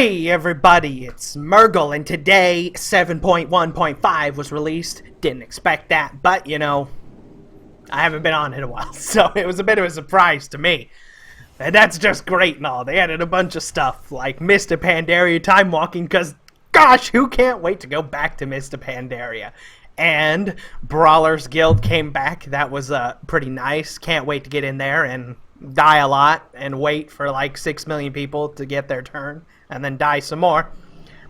Hey everybody, it's Murgle, and today 7.1.5 was released. Didn't expect that, but you know, I haven't been on in a while, so it was a bit of a surprise to me. And that's just great and all. They added a bunch of stuff like Mists of Pandaria time walking, because gosh, who can't wait to go back to Mists of Pandaria? And Brawlers Guild came back. That was pretty nice. Can't wait to get in there and die a lot and wait for like 6 million people to get their turn and then die some more.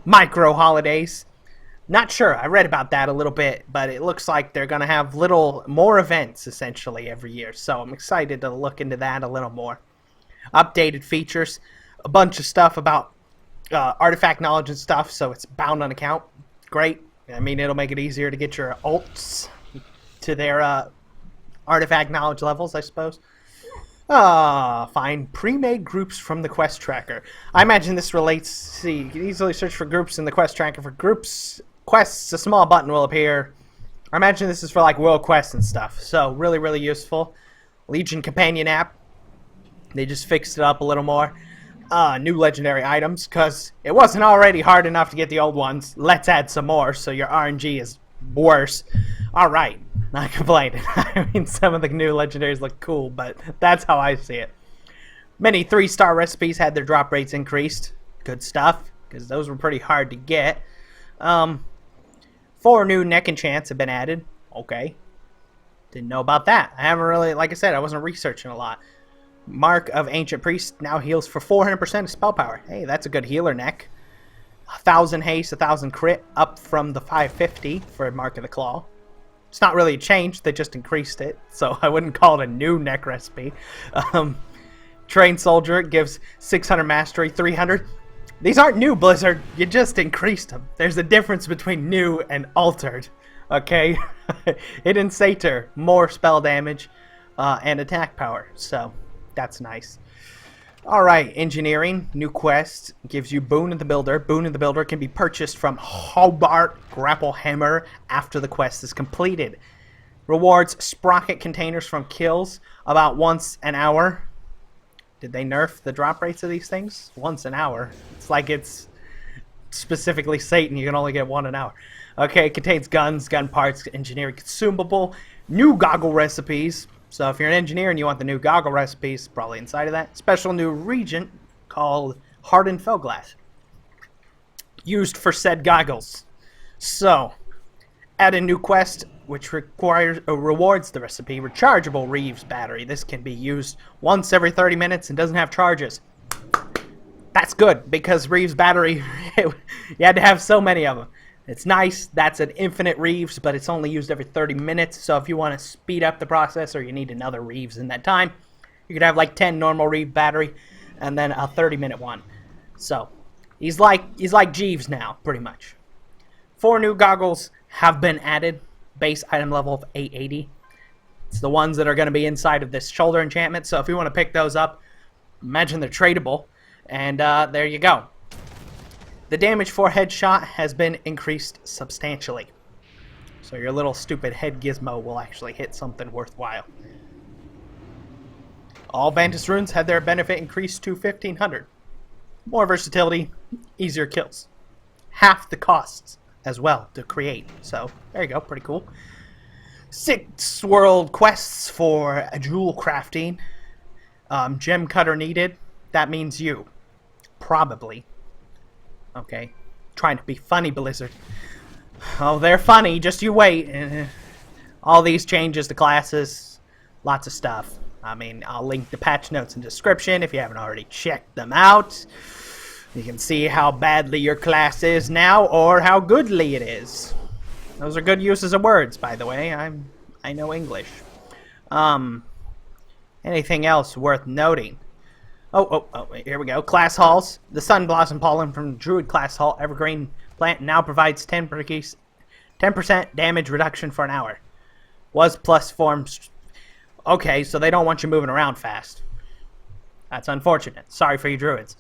Micro holidays. Not sure. I read about that a little bit, but it looks like they're going to have more events essentially every year. So I'm excited to look into that a little more. Updated features. A bunch of stuff about artifact knowledge and stuff, so it's bound on account. Great. I mean, it'll make it easier to get your ults to their artifact knowledge levels, I suppose. Find pre-made groups from the quest tracker. I imagine this relates. See, you can easily search for groups in the quest tracker. For groups, quests, a small button will appear. I imagine this is for like world quests and stuff. So really, really useful. Legion companion app. They just fixed it up a little more. New legendary items, because it wasn't already hard enough to get the old ones. Let's add some more, so your RNG is worse. Alright, not complaining. I mean, some of the new legendaries look cool, but that's how I see it. Many 3-star recipes had their drop rates increased. Good stuff, because those were pretty hard to get. 4 new neck enchants have been added. Okay. Didn't know about that. I haven't really, like I said, I wasn't researching a lot. Mark of Ancient Priest now heals for 400% of spell power. Hey, that's a good healer neck. 1,000 haste, 1,000 crit, up from the 550 for Mark of the Claw. It's not really a change, they just increased it, so I wouldn't call it a new neck recipe. Trained Soldier gives 600 mastery, 300. These aren't new, Blizzard, you just increased them. There's a difference between new and altered, okay? Hidden Satyr, more spell damage and attack power, so that's nice. Alright, engineering, new quest, gives you Boon of the Builder. Boon of the Builder can be purchased from Hobart Grapplehammer after the quest is completed. Rewards sprocket containers from kills about once an hour. Did they nerf the drop rates of these things? Once an hour. It's like it's specifically Satan, you can only get 1 an hour. Okay, it contains guns, gun parts, engineering consumable, new goggle recipes. So if you're an engineer and you want the new goggle recipes, probably inside of that. Special new regent called Hardened Felglass. Used for said goggles. So, add a new quest which rewards the recipe. Rechargeable Reeves battery. This can be used once every 30 minutes and doesn't have charges. That's good, because Reeves battery, you had to have so many of them. It's nice. That's an infinite Reeves, but it's only used every 30 minutes. So if you want to speed up the process or you need another Reeves in that time, you could have like 10 normal Reeves battery and then a 30-minute one. So he's like Jeeves now, pretty much. 4 new goggles have been added. Base item level of 880. It's the ones that are going to be inside of this shoulder enchantment. So if you want to pick those up, imagine they're tradable. And there you go. The damage for headshot has been increased substantially. So your little stupid head gizmo will actually hit something worthwhile. All Vantis runes had their benefit increased to 1,500. More versatility, easier kills. Half the costs as well to create. So there you go, pretty cool. 6 world quests for jewel crafting. Gem cutter needed. That means you. Probably. Okay, trying to be funny, Blizzard. Oh, they're funny, just you wait. All these changes to classes, lots of stuff. I mean, I'll link the patch notes in the description if you haven't already checked them out. You can see how badly your class is now, or how goodly it is. Those are good uses of words, by the way. I know English. Anything else worth noting? Oh, here we go. Class halls. The Sun Blossom Pollen from Druid Class Hall Evergreen plant now provides 10% damage reduction for an hour. Was plus forms. Okay, so they don't want you moving around fast. That's unfortunate. Sorry for you druids.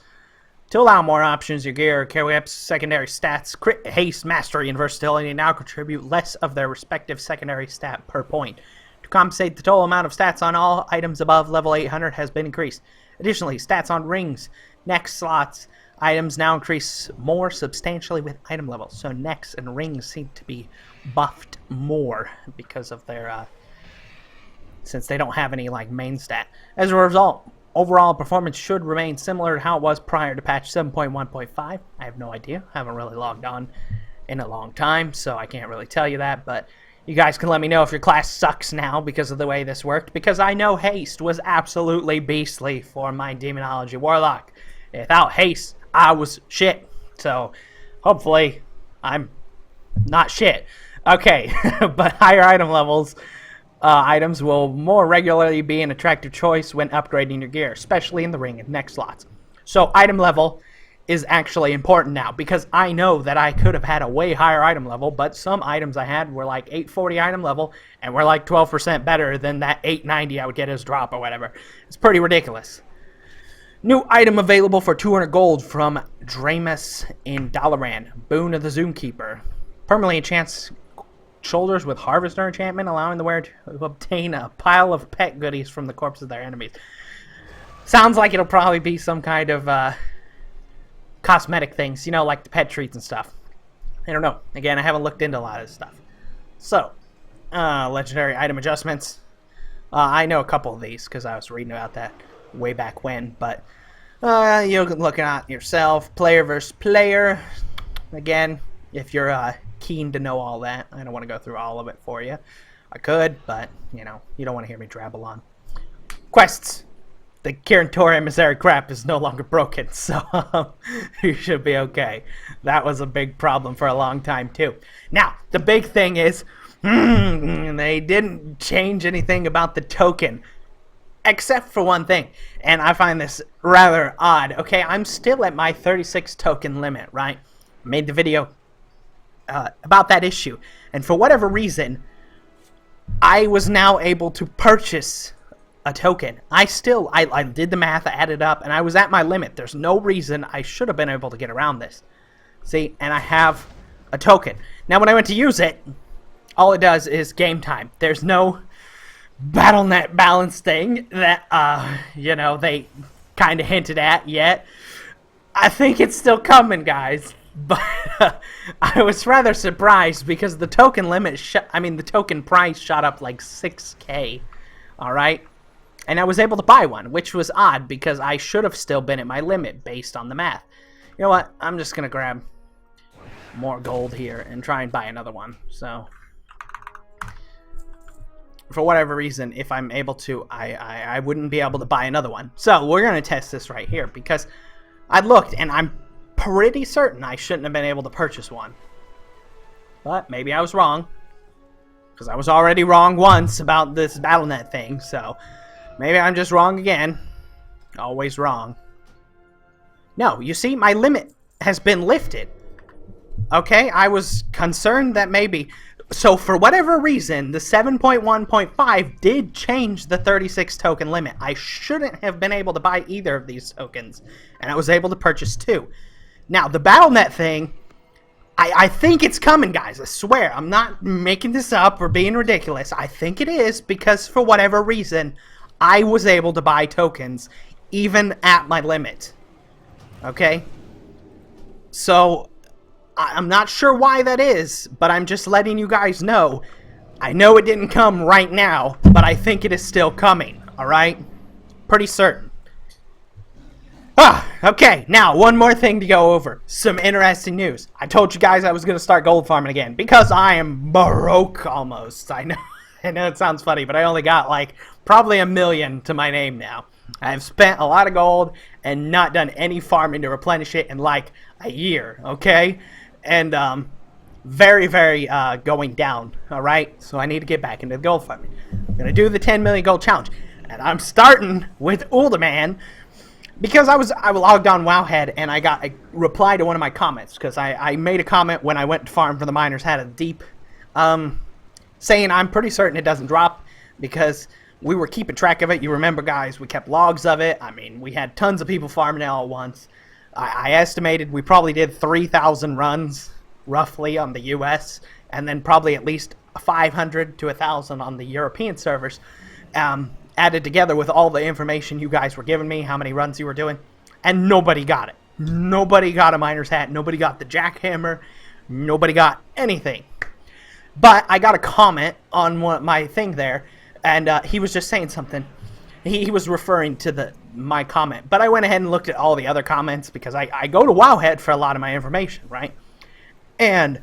To allow more options, your gear carry up secondary stats. Crit, haste, mastery, and versatility now contribute less of their respective secondary stat per point. To compensate, the total amount of stats on all items above level 800 has been increased. Additionally, stats on rings, neck slots, Items now increase more substantially with item levels, so necks and rings seem to be buffed more because of their, since they don't have any, like, main stat. As a result, overall performance should remain similar to how it was prior to patch 7.1.5. I have no idea. I haven't really logged on in a long time, so I can't really tell you that, but you guys can let me know if your class sucks now because of the way this worked, because I know haste was absolutely beastly for my Demonology Warlock. Without haste, I was shit. So, hopefully, I'm not shit. Okay, but higher item levels, items will more regularly be an attractive choice when upgrading your gear, especially in the ring and neck slots. So, item level is actually important now, because I know that I could have had a way higher item level, but some items I had were like 840 item level, and were like 12% better than that 890 I would get as drop or whatever. It's pretty ridiculous. New item available for 200 gold from Dramus in Dalaran. Boon of the Zoomkeeper. Permanently enchants shoulders with Harvester enchantment, allowing the wearer to obtain a pile of pet goodies from the corpses of their enemies. Sounds like it'll probably be some kind of cosmetic things, you know, like the pet treats and stuff. I don't know. Again, I haven't looked into a lot of this stuff. So, legendary item adjustments. I know a couple of these because I was reading about that way back when, but you're looking at yourself, player versus player. Again, if you're keen to know all that, I don't want to go through all of it for you. I could, but you know, you don't want to hear me drabble on. Quests. The Kirin emissary crap is no longer broken, so you should be okay. That was a big problem for a long time too. Now, the big thing is, they didn't change anything about the token. Except for one thing, and I find this rather odd. Okay, I'm still at my 36 token limit, right? I made the video about that issue, and for whatever reason, I was now able to purchase a token. I did the math, I added up, and I was at my limit. There's no reason I should have been able to get around this. See, and I have a token. Now, when I went to use it, all it does is game time. There's no BattleNet balance thing that, you know, they kind of hinted at yet. I think it's still coming, guys. But I was rather surprised because the token limit, the token price shot up like 6K. Alright? And I was able to buy one, which was odd because I should have still been at my limit based on the math. You know what? I'm just going to grab more gold here and try and buy another one. So, for whatever reason, if I'm able to, I wouldn't be able to buy another one. So, we're going to test this right here because I looked and I'm pretty certain I shouldn't have been able to purchase one. But maybe I was wrong, because I was already wrong once about this BattleNet thing, so maybe I'm just wrong again. Always wrong. No, you see, my limit has been lifted. Okay, I was concerned that maybe... So, for whatever reason, the 7.1.5 did change the 36 token limit. I shouldn't have been able to buy either of these tokens, and I was able to purchase two. Now, the BattleNet thing, I think it's coming, guys. I swear. I'm not making this up or being ridiculous. I think it is because, for whatever reason, I was able to buy tokens even at my limit. Okay? So, I'm not sure why that is, but I'm just letting you guys know. I know it didn't come right now, but I think it is still coming. Alright? Pretty certain. Okay, now one more thing to go over. Some interesting news. I told you guys I was going to start gold farming again because I am broke almost. I know it sounds funny, but I only got like probably 1 million to my name now. I've spent a lot of gold and not done any farming to replenish it in like a year, okay? And very, very going down, alright? So I need to get back into the gold farming. I'm going to do the 10 million gold challenge. And I'm starting with Uldaman, because I logged on Wowhead and I got a reply to one of my comments, because I made a comment when I went to farm for the miners, had a deep, saying I'm pretty certain it doesn't drop, because we were keeping track of it. You remember, guys, we kept logs of it. I mean, we had tons of people farming it all at once. I estimated we probably did 3,000 runs, roughly, on the US, and then probably at least 500 to 1,000 on the European servers. Added together with all the information you guys were giving me, how many runs you were doing, and nobody got it. Nobody got a miner's hat. Nobody got the jackhammer. Nobody got anything. But I got a comment on my thing there, and he was just saying something. He was referring to my comment. But I went ahead and looked at all the other comments because I go to Wowhead for a lot of my information, right? And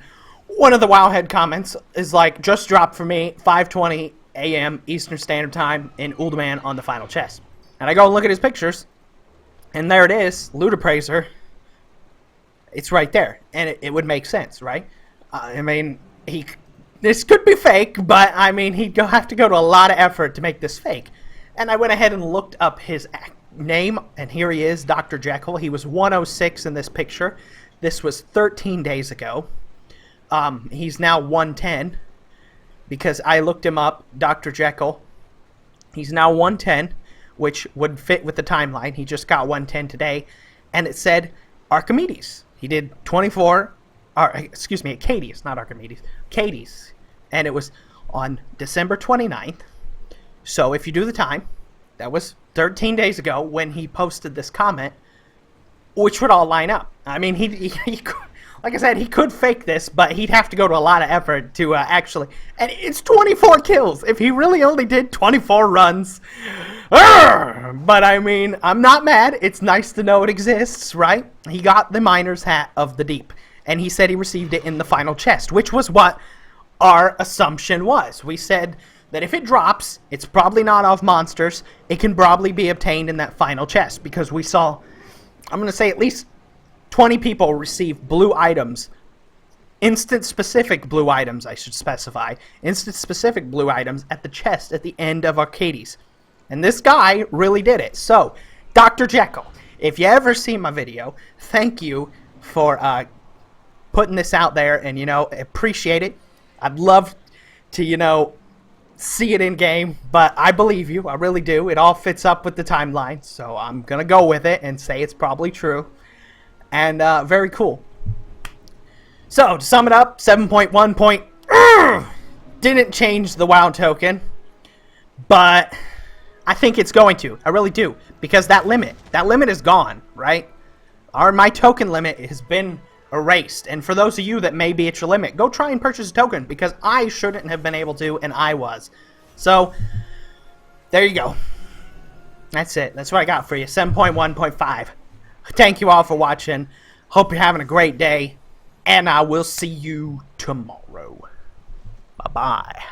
one of the Wowhead comments is like, just dropped for me 5:20 a.m. Eastern Standard Time in Uldaman on the final chest. And I go and look at his pictures, and there it is, Ludapraiser. It's right there, and it would make sense, right? I mean, this could be fake, but I mean, he'd have to go to a lot of effort to make this fake. And I went ahead and looked up his name, and here he is, Dr. Jekyll. He was 106 in this picture. This was 13 days ago. He's now 110 because I looked him up, Dr. Jekyll. He's now 110, which would fit with the timeline. He just got 110 today, and it said Archimedes. He did 24, Acades, not Archimedes, Acades, and it was on December 29th. So if you do the time, that was 13 days ago when he posted this comment, which would all line up. I mean, he like I said, he could fake this, but he'd have to go to a lot of effort to actually... And it's 24 kills. If he really only did 24 runs... But I mean, I'm not mad. It's nice to know it exists, right? He got the miner's hat of the deep, and he said he received it in the final chest, which was what our assumption was. We said that if it drops, it's probably not off monsters. It can probably be obtained in that final chest, because we saw, I'm going to say at least 20 people receive blue items, instant-specific blue items, I should specify, instant-specific blue items at the chest at the end of Archimedes. And this guy really did it. So, Dr. Jekyll, if you ever see my video, thank you for putting this out there, and, appreciate it. I'd love to, see it in game, but I believe you. I really do. It all fits up with the timeline, so I'm going to go with it and say it's probably true. And very cool. So, to sum it up, 7.1 didn't change the WoW token, but I think it's going to. I really do. Because that limit is gone, right? My token limit has been erased. And for those of you that may be at your limit, go try and purchase a token, because I shouldn't have been able to, and I was. So, there you go. That's it. That's what I got for you. 7.1.5. Thank you all for watching. Hope you're having a great day. And I will see you tomorrow. Bye-bye.